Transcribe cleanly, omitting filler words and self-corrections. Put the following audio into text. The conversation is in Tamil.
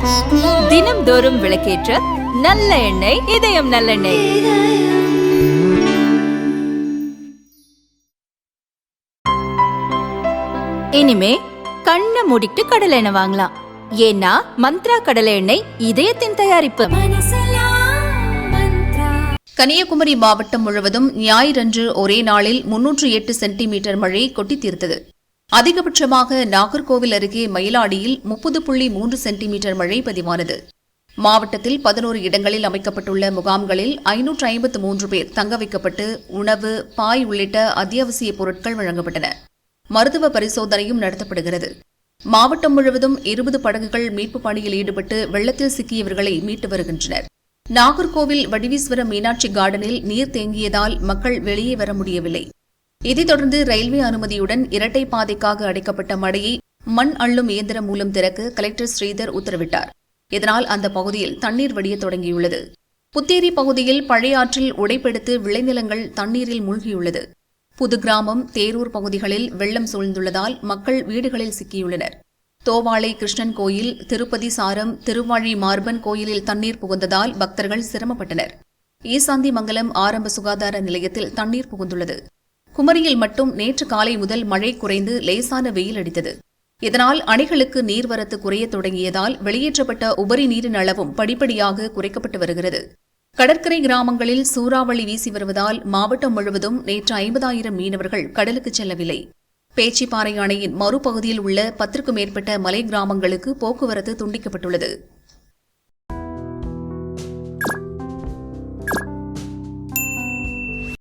தினம்தோறும் விளக்கேற்ற நல்ல எண்ணெய் இதயம் நல்லெண்ணெய். இனிமே கண்ணை மூடிட்டு கடலை எண்ணெய் வாங்கலாம். ஏன்னா மந்த்ரா கடலை எண்ணெய் இதயத்தின் தயாரிப்பு. கன்னியாகுமரி மாவட்டம் முழுவதும் ஞாயிறன்று ஒரே நாளில் 308 சென்டிமீட்டர் மழை கொட்டி தீர்த்தது. அதிகபட்சமாக நாகர்கோவில் அருகே மயிலாடியில் 30.3 சென்டிமீட்டர் மழை பதிவானது. மாவட்டத்தில் 11 இடங்களில் அமைக்கப்பட்டுள்ள முகாம்களில் 553 பேர் தங்க வைக்கப்பட்டு உணவு, பாய் உள்ளிட்ட அத்தியாவசிய பொருட்கள் வழங்கப்பட்டன. மருத்துவ பரிசோதனையும் நடத்தப்படுகிறது. மாவட்டம் முழுவதும் 20 படகுகள் மீட்புப் பணியில் ஈடுபட்டு வெள்ளத்தில் சிக்கியவர்களை மீட்டு வருகின்றனர். நாகர்கோவில் வடிவீஸ்வர மீனாட்சி கார்டனில் நீர் தேங்கியதால் மக்கள் வெளியே வர முடியவில்லை. இதைத் தொடர்ந்து ரயில்வே அனுமதியுடன் இரட்டை பாதைக்காக அடைக்கப்பட்ட மடையை மண் அள்ளும் இயந்திரம் மூலம் திறக்க கலெக்டர் ஸ்ரீதர் உத்தரவிட்டார். இதனால் அந்த பகுதியில் தண்ணீர் வடிய தொடங்கியுள்ளது. புத்தேரி பகுதியில் பழைய ஆற்றில் உடைப்பெடுத்து விளைநிலங்கள் தண்ணீரில் மூழ்கியுள்ளது. புது கிராமம், தேரூர் பகுதிகளில் வெள்ளம் சூழ்ந்துள்ளதால் மக்கள் வீடுகளில் சிக்கியுள்ளனர். தோவாளை கிருஷ்ணன் கோயில், திருப்பதி சாரம், திருவாழி மார்பன் கோயிலில் தண்ணீர் புகுந்ததால் பக்தர்கள் சிரமப்பட்டனர். ஈசாந்தி மங்கலம் ஆரம்ப சுகாதார நிலையத்தில் தண்ணீர் புகுந்துள்ளது. குமரியில் மட்டும் நேற்று காலை முதல் மழை குறைந்து லேசான வெயில் அடித்தது. இதனால் அணைகளுக்கு நீர்வரத்து குறையத் தொடங்கியதால் வெளியேற்றப்பட்ட உபரி நீரின் அளவும் படிப்படியாக குறைக்கப்பட்டு வருகிறது. கடற்கரை கிராமங்களில் சூறாவளி வீசி வருவதால் மாவட்டம் முழுவதும் நேற்று 50,000 மீனவர்கள் கடலுக்கு செல்லவில்லை. பேச்சிப்பாறை அணையின் மறுபகுதியில் உள்ள 10க்கும் மேற்பட்ட மலை கிராமங்களுக்கு போக்குவரத்து துண்டிக்கப்பட்டுள்ளது.